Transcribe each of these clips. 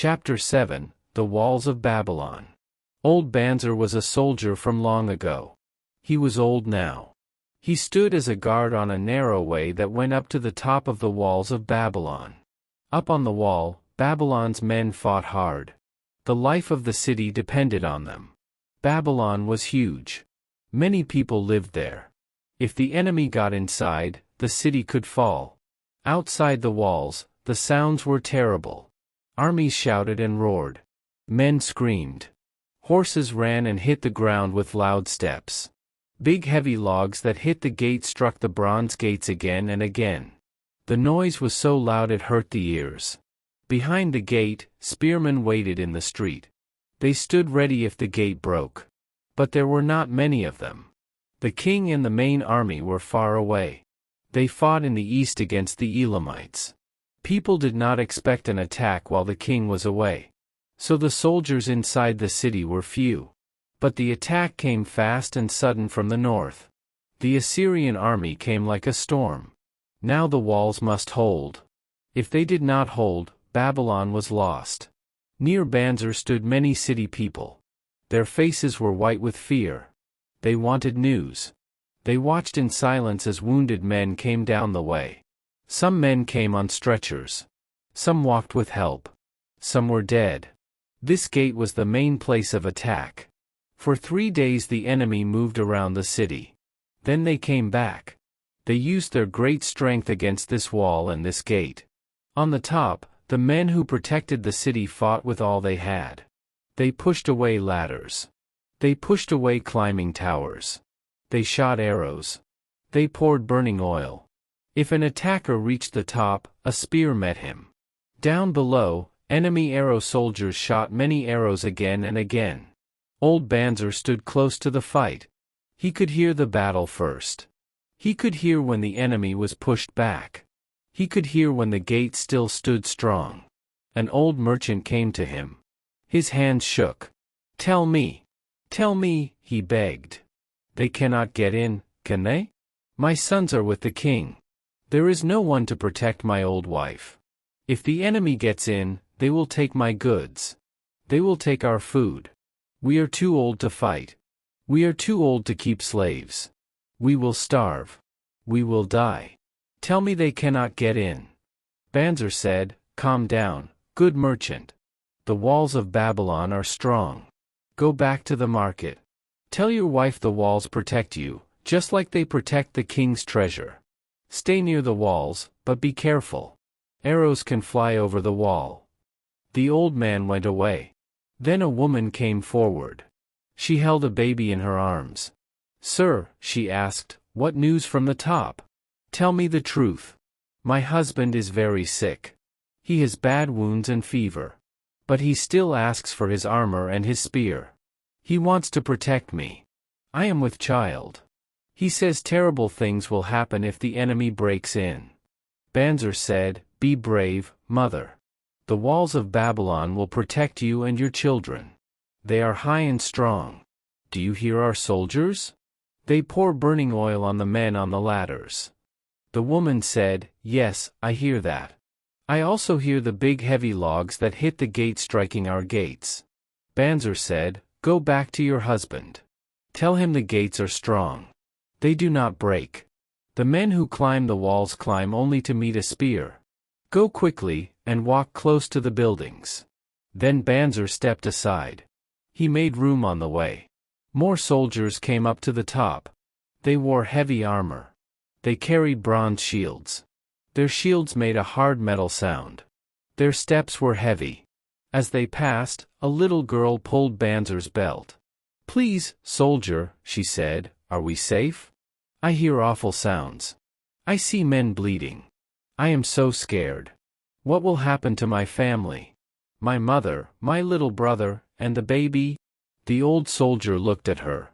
Chapter 7, The Walls of Babylon. Old Banzer was a soldier from long ago. He was old now. He stood as a guard on a narrow way that went up to the top of the walls of Babylon. Up on the wall, Babylon's men fought hard. The life of the city depended on them. Babylon was huge. Many people lived there. If the enemy got inside, the city could fall. Outside the walls, the sounds were terrible. Armies shouted and roared. Men screamed. Horses ran and hit the ground with loud steps. Big heavy logs that hit the gate struck the bronze gates again and again. The noise was so loud it hurt the ears. Behind the gate, spearmen waited in the street. They stood ready if the gate broke. But there were not many of them. The king and the main army were far away. They fought in the east against the Elamites. People did not expect an attack while the king was away. So the soldiers inside the city were few. But the attack came fast and sudden from the north. The Assyrian army came like a storm. Now the walls must hold. If they did not hold, Babylon was lost. Near Banzer stood many city people. Their faces were white with fear. They wanted news. They watched in silence as wounded men came down the way. Some men came on stretchers. Some walked with help. Some were dead. This gate was the main place of attack. For 3 days the enemy moved around the city. Then they came back. They used their great strength against this wall and this gate. On the top, the men who protected the city fought with all they had. They pushed away ladders. They pushed away climbing towers. They shot arrows. They poured burning oil. If an attacker reached the top, a spear met him. Down below, enemy arrow soldiers shot many arrows again and again. Old Banzer stood close to the fight. He could hear the battle first. He could hear when the enemy was pushed back. He could hear when the gate still stood strong. An old merchant came to him. His hands shook. Tell me, he begged. They cannot get in, can they? My sons are with the king. There is no one to protect my old wife. If the enemy gets in, they will take my goods. They will take our food. We are too old to fight. We are too old to keep slaves. We will starve. We will die. Tell me they cannot get in. Banzer said, Calm down, good merchant. The walls of Babylon are strong. Go back to the market. Tell your wife the walls protect you, just like they protect the king's treasure. Stay near the walls, but be careful. Arrows can fly over the wall. The old man went away. Then a woman came forward. She held a baby in her arms. Sir, she asked, what news from the top? Tell me the truth. My husband is very sick. He has bad wounds and fever. But he still asks for his armor and his spear. He wants to protect me. I am with child. He says terrible things will happen if the enemy breaks in. Banzer said, Be brave, mother. The walls of Babylon will protect you and your children. They are high and strong. Do you hear our soldiers? They pour burning oil on the men on the ladders. The woman said, Yes, I hear that. I also hear the big heavy logs that hit the gate striking our gates. Banzer said, Go back to your husband. Tell him the gates are strong. They do not break. The men who climb the walls climb only to meet a spear. Go quickly, and walk close to the buildings. Then Banzer stepped aside. He made room on the way. More soldiers came up to the top. They wore heavy armor. They carried bronze shields. Their shields made a hard metal sound. Their steps were heavy. As they passed, a little girl pulled Banzer's belt. Please, soldier, she said, are we safe? I hear awful sounds. I see men bleeding. I am so scared. What will happen to my family? My mother, my little brother, and the baby? The old soldier looked at her.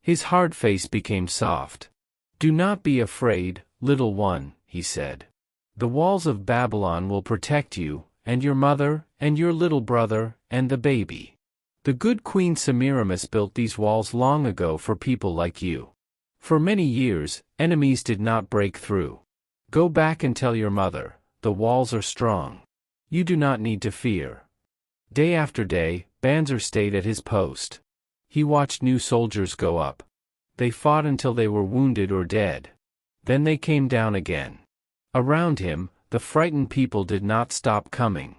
His hard face became soft. Do not be afraid, little one, he said. The walls of Babylon will protect you, and your mother, and your little brother, and the baby. The good Queen Semiramis built these walls long ago for people like you. For many years, enemies did not break through. Go back and tell your mother, the walls are strong. You do not need to fear. Day after day, Banzer stayed at his post. He watched new soldiers go up. They fought until they were wounded or dead. Then they came down again. Around him, the frightened people did not stop coming.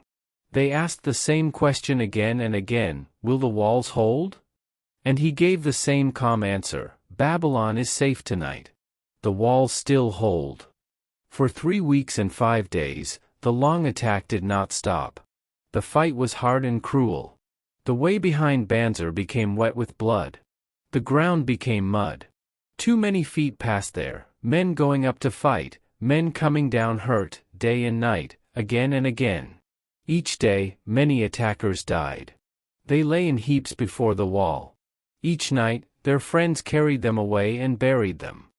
They asked the same question again and again, "Will the walls hold?" And he gave the same calm answer, "Babylon is safe tonight. The walls still hold." For 3 weeks and 5 days, the long attack did not stop. The fight was hard and cruel. The way behind Banzer became wet with blood. The ground became mud. Too many feet passed there, men going up to fight, men coming down hurt, day and night, again and again. Each day, many attackers died. They lay in heaps before the wall. Each night, their friends carried them away and buried them.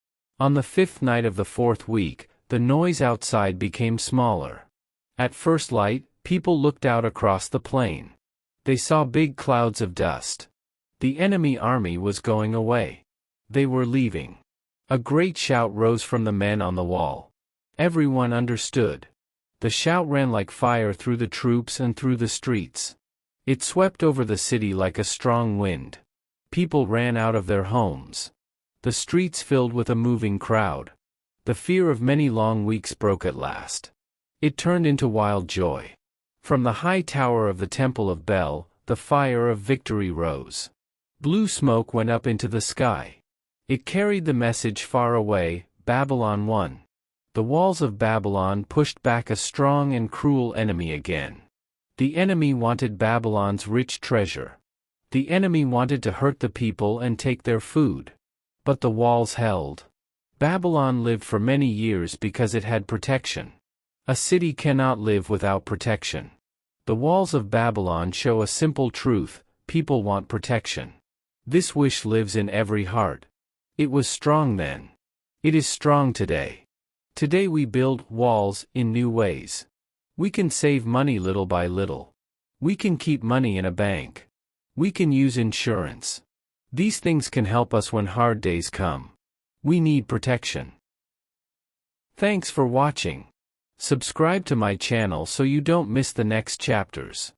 On the 5th night of the 4th week, the noise outside became smaller. At first light, people looked out across the plain. They saw big clouds of dust. The enemy army was going away. They were leaving. A great shout rose from the men on the wall. Everyone understood. The shout ran like fire through the troops and through the streets. It swept over the city like a strong wind. People ran out of their homes. The streets filled with a moving crowd. The fear of many long weeks broke at last. It turned into wild joy. From the high tower of the Temple of Bel, the fire of victory rose. Blue smoke went up into the sky. It carried the message far away, Babylon won. The walls of Babylon pushed back a strong and cruel enemy again. The enemy wanted Babylon's rich treasure. The enemy wanted to hurt the people and take their food. But the walls held. Babylon lived for many years because it had protection. A city cannot live without protection. The walls of Babylon show a simple truth: people want protection. This wish lives in every heart. It was strong then. It is strong today. Today we build walls in new ways. We can save money little by little. We can keep money in a bank. We can use insurance. These things can help us when hard days come. We need protection. Thanks for watching. Subscribe to my channel so you don't miss the next chapters.